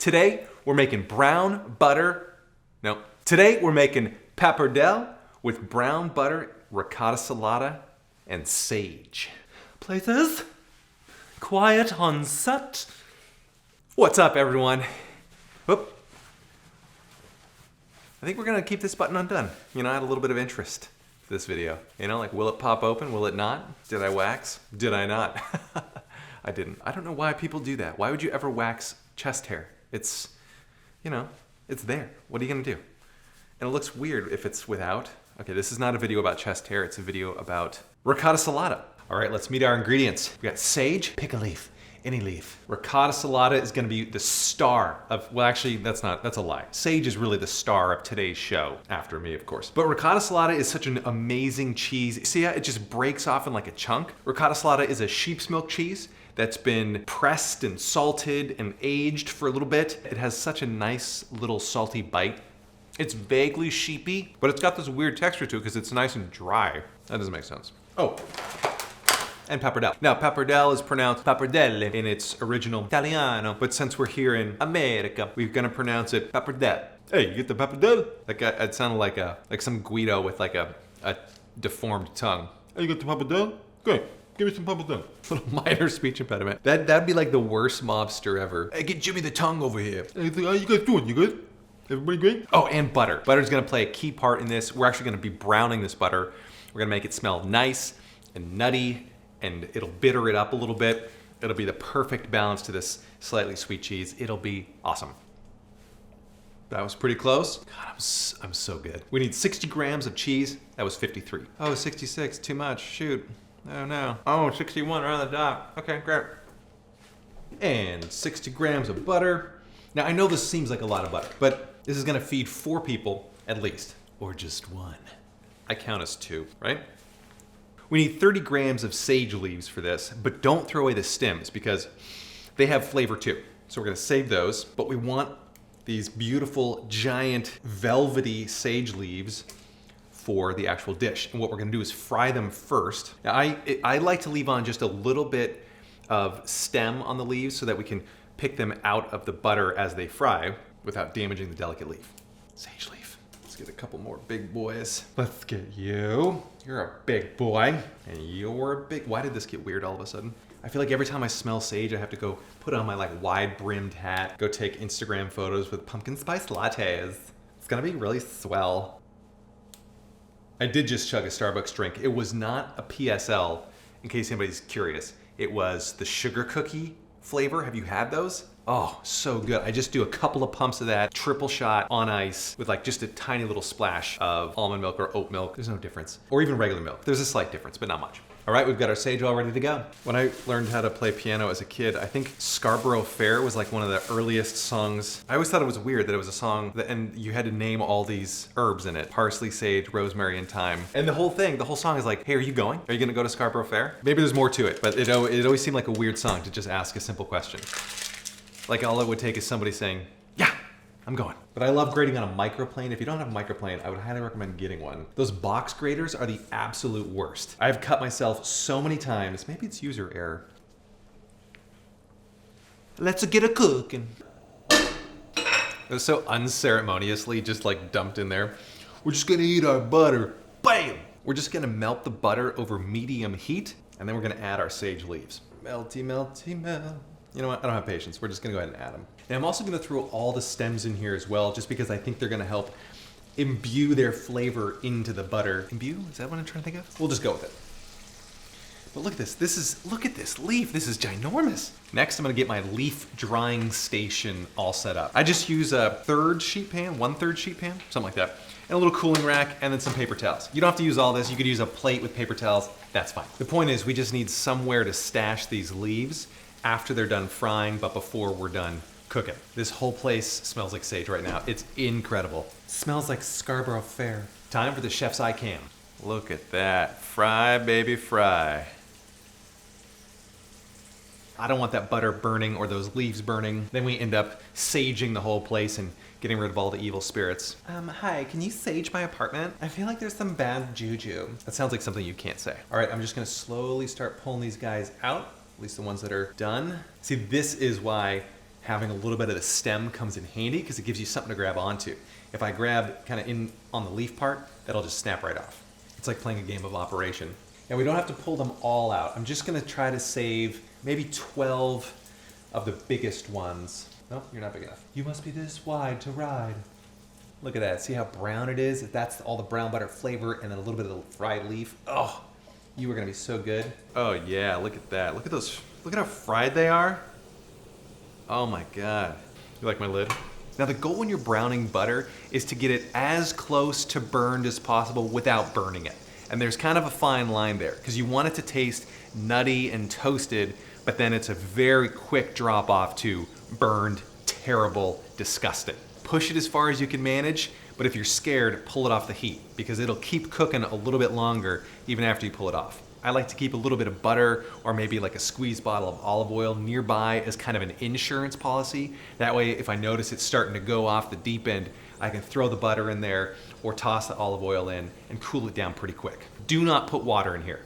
Today, we're making Today, we're making pappardelle with brown butter, ricotta salata, and sage. Places, quiet on set. What's up, everyone? Whoop. I think we're gonna keep this button undone. You know, I had a little bit of interest to this video. You know, like, will it pop open? Will it not? Did I wax? Did I not? I didn't. I don't know why people do that. Why would you ever wax chest hair? It's, you know, it's there. What are you gonna do? And it looks weird if it's without. Okay, this is not a video about chest hair. It's a video about ricotta salata. All right, let's meet our ingredients. We got sage. Pick a leaf. Any leaf. Ricotta salata is gonna be the star of, well, actually, that's a lie. Sage is really the star of today's show, after me, of course. But ricotta salata is such an amazing cheese. See how it just breaks off in like a chunk? Ricotta salata is a sheep's milk cheese that's been pressed and salted and aged for a little bit. It has such a nice little salty bite. It's vaguely sheepy, but it's got this weird texture to it because it's nice and dry. That doesn't make sense. Oh. And pappardelle. Now, pappardelle is pronounced pappardelle in its original Italiano, but since we're here in America, we're gonna pronounce it pappardelle. Hey, you get the pappardelle? Like, it sounded like some Guido with like a deformed tongue. Hey, you got the pappardelle? Great, give me some pappardelle. Little minor speech impediment. That'd be like the worst mobster ever. Hey, get Jimmy the tongue over here. Hey, how you guys doing? You good? Everybody great? Oh, and butter. Butter's gonna play a key part in this. We're actually gonna be browning this butter. We're gonna make it smell nice and nutty, and it'll bitter it up a little bit. It'll be the perfect balance to this slightly sweet cheese. It'll be awesome. That was pretty close. God, I'm so good. We need 60 grams of cheese. That was 53. Oh, 66, too much, shoot. Oh no. Oh, 61 right on the dot. Okay, great. And 60 grams of butter. Now, I know this seems like a lot of butter, but this is gonna feed 4 people at least, or just 1. I count as 2, right? We need 30 grams of sage leaves for this, but don't throw away the stems because they have flavor too. So we're gonna save those, but we want these beautiful, giant, velvety sage leaves for the actual dish. And what we're gonna do is fry them first. Now, I like to leave on just a little bit of stem on the leaves so that we can pick them out of the butter as they fry without damaging the delicate leaf. Sage leaf. Let's get a couple more big boys. Let's get you. You're a big boy. And you're a big, why did this get weird all of a sudden? I feel like every time I smell sage, I have to go put on my like wide brimmed hat, go take Instagram photos with pumpkin spice lattes. It's gonna be really swell. I did just chug a Starbucks drink. It was not a PSL, in case anybody's curious. It was the sugar cookie flavor. Have you had those? Oh, so good. I just do a couple of pumps of that, triple shot on ice with like just a tiny little splash of almond milk or oat milk. There's no difference. Or even regular milk. There's a slight difference, but not much. All right, we've got our sage all ready to go. When I learned how to play piano as a kid, I think Scarborough Fair was like one of the earliest songs. I always thought it was weird that it was a song that, and you had to name all these herbs in it. Parsley, sage, rosemary, and thyme. And the whole song is like, hey, are you going? Are you gonna go to Scarborough Fair? Maybe there's more to it, but it always seemed like a weird song to just ask a simple question. Like all it would take is somebody saying, yeah, I'm going. But I love grating on a microplane. If you don't have a microplane, I would highly recommend getting one. Those box graters are the absolute worst. I've cut myself so many times. Maybe it's user error. Let's get a cooking. It was so unceremoniously just like dumped in there. We're just gonna eat our butter. Bam! We're just gonna melt the butter over medium heat, and then we're gonna add our sage leaves. Melty, melty, melt. You know what, I don't have patience. We're just gonna go ahead and add them. And I'm also gonna throw all the stems in here as well, just because I think they're gonna help imbue their flavor into the butter. Imbue, is that what I'm trying to think of? We'll just go with it. But look at this, look at this leaf. This is ginormous. Next, I'm gonna get my leaf drying station all set up. I just use a 1/3 sheet pan, something like that. And a little cooling rack, and then some paper towels. You don't have to use all this. You could use a plate with paper towels, that's fine. The point is, we just need somewhere to stash these leaves after they're done frying, but before we're done cooking. This whole place smells like sage right now. It's incredible. Smells like Scarborough Fair. Time for the chef's eye cam. Look at that. Fry, baby, fry. I don't want that butter burning or those leaves burning. Then we end up saging the whole place and getting rid of all the evil spirits. Hi, can you sage my apartment? I feel like there's some bad juju. That sounds like something you can't say. All right, I'm just gonna slowly start pulling these guys out. At least the ones that are done. See, this is why having a little bit of the stem comes in handy because it gives you something to grab onto. If I grab kind of in on the leaf part, that'll just snap right off. It's like playing a game of Operation. And we don't have to pull them all out. I'm just gonna try to save maybe 12 of the biggest ones. Nope, you're not big enough. You must be this wide to ride. Look at that, see how brown it is? That's all the brown butter flavor and then a little bit of the fried leaf. Oh, you are gonna be so good. Oh yeah, look at that. Look at those, look at how fried they are. Oh my God. You like my lid? Now the goal when you're browning butter is to get it as close to burned as possible without burning it. And there's kind of a fine line there because you want it to taste nutty and toasted, but then it's a very quick drop off to burned, terrible, disgusting. Push it as far as you can manage, but if you're scared, pull it off the heat because it'll keep cooking a little bit longer even after you pull it off. I like to keep a little bit of butter or maybe like a squeezed bottle of olive oil nearby as kind of an insurance policy. That way, if I notice it's starting to go off the deep end, I can throw the butter in there or toss the olive oil in and cool it down pretty quick. Do not put water in here.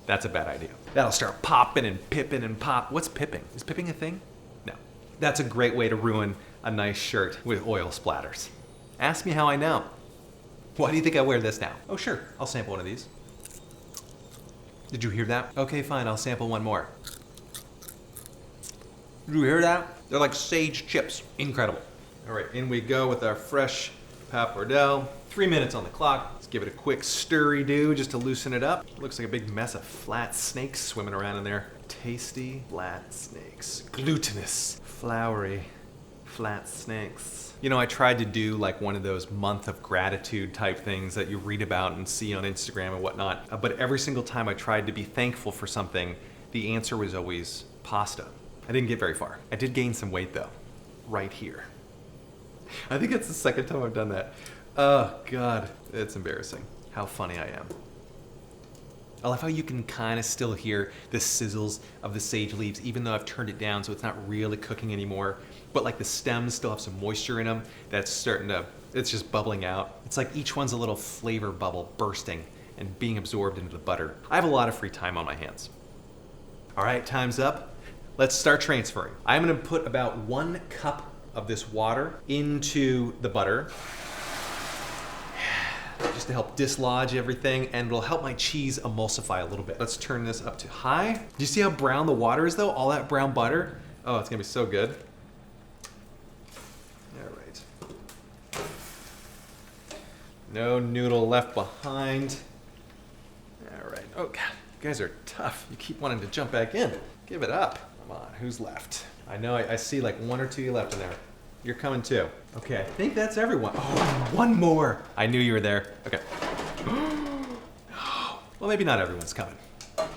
That's a bad idea. That'll start popping and pipping and pop. What's pipping? Is pipping a thing? No. That's a great way to ruin a nice shirt with oil splatters. Ask me how I know. Why do you think I wear this now? Oh sure, I'll sample one of these. Did you hear that? Okay, fine, I'll sample one more. Did you hear that? They're like sage chips. Incredible. All right, in we go with our fresh pappardelle. 3 minutes on the clock. Let's give it a quick stirry-do just to loosen it up. Looks like a big mess of flat snakes swimming around in there. Tasty flat snakes. Glutinous, floury, flat snakes. You know, I tried to do like one of those month of gratitude type things that you read about and see on Instagram and whatnot. But every single time I tried to be thankful for something, the answer was always pasta. I didn't get very far. I did gain some weight though, right here. I think it's the second time I've done that. Oh God, it's embarrassing how funny I am. I love how you can kind of still hear the sizzles of the sage leaves even though I've turned it down so it's not really cooking anymore. But like the stems still have some moisture in them that's starting to, it's just bubbling out. It's like each one's a little flavor bubble bursting and being absorbed into the butter. I have a lot of free time on my hands. All right, time's up. Let's start transferring. I'm gonna put about 1 cup of this water into the butter just to help dislodge everything, and it'll help my cheese emulsify a little bit. Let's turn this up to high. Do you see how brown the water is though? All that brown butter. Oh, it's gonna be so good. All right. No noodle left behind. All right. Oh God, you guys are tough. You keep wanting to jump back in. Give it up. Come on, who's left? I know I see like 1 or 2 left in there. You're coming too. Okay, I think that's everyone. Oh, 1 more. I knew you were there. Okay. Well, maybe not everyone's coming. All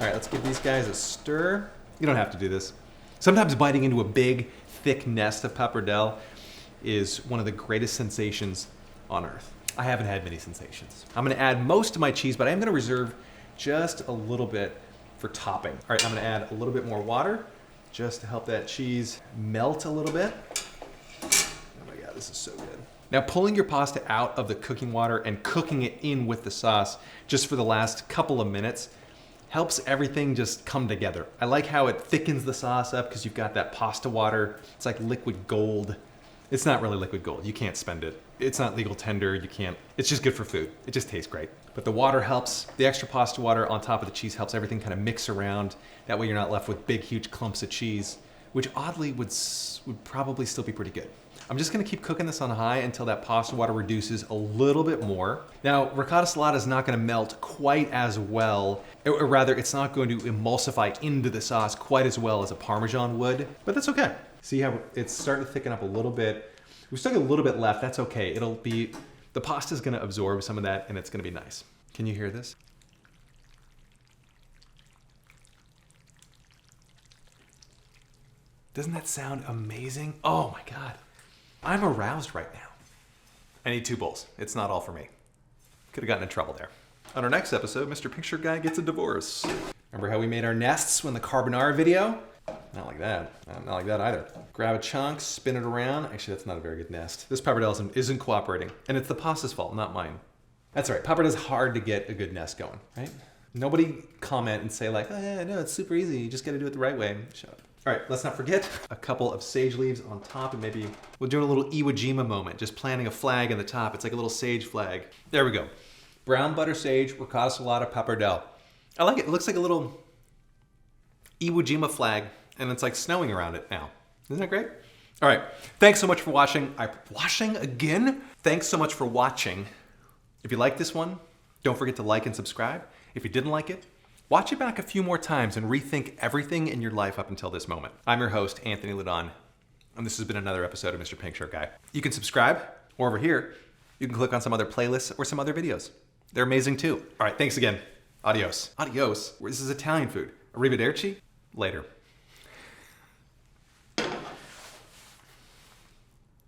right, let's give these guys a stir. You don't have to do this. Sometimes biting into a big, thick nest of pappardelle is one of the greatest sensations on earth. I haven't had many sensations. I'm gonna add most of my cheese, but I'm gonna reserve just a little bit for topping. All right, I'm gonna add a little bit more water just to help that cheese melt a little bit. Oh my God, this is so good. Now pulling your pasta out of the cooking water and cooking it in with the sauce just for the last couple of minutes helps everything just come together. I like how it thickens the sauce up because you've got that pasta water. It's like liquid gold. It's not really liquid gold. You can't spend it. It's not legal tender. You can't. It's just good for food. It just tastes great. But the water helps. The extra pasta water on top of the cheese helps everything kind of mix around. That way you're not left with big, huge clumps of cheese, which oddly would probably still be pretty good. I'm just gonna keep cooking this on high until that pasta water reduces a little bit more. Now, ricotta salata is not gonna melt quite as well, or rather, it's not going to emulsify into the sauce quite as well as a Parmesan would, but that's okay. See how it's starting to thicken up a little bit. We've still got a little bit left, that's okay. The pasta's gonna absorb some of that and it's gonna be nice. Can you hear this? Doesn't that sound amazing? Oh my God. I'm aroused right now. I need 2 bowls. It's not all for me. Could have gotten in trouble there. On our next episode, Mr. Picture Guy gets a divorce. Remember how we made our nests when the carbonara video? Not like that. Not like that either. Grab a chunk, spin it around. Actually, that's not a very good nest. This pappardelle isn't cooperating. And it's the pasta's fault, not mine. That's all right. Pappardelle's hard to get a good nest going, right? Nobody comment and say like, oh yeah, no, it's super easy. You just got to do it the right way. Shut up. All right, let's not forget a couple of sage leaves on top, and maybe we're doing a little Iwo Jima moment, just planting a flag in the top. It's like a little sage flag. There we go. Brown butter sage, ricotta salata, pappardelle. I like it. It looks like a little Iwo Jima flag, and it's like snowing around it now. Isn't that great? All right, thanks so much for watching. Washing again? Thanks so much for watching. If you like this one, don't forget to like and subscribe. If you didn't like it, watch it back a few more times and rethink everything in your life up until this moment. I'm your host, Anthony Ledon, and this has been another episode of Mr. Pink Shirt Guy. You can subscribe, or over here, you can click on some other playlists or some other videos. They're amazing too. All right, thanks again. Adios. Adios? This is Italian food. Arrivederci? Later.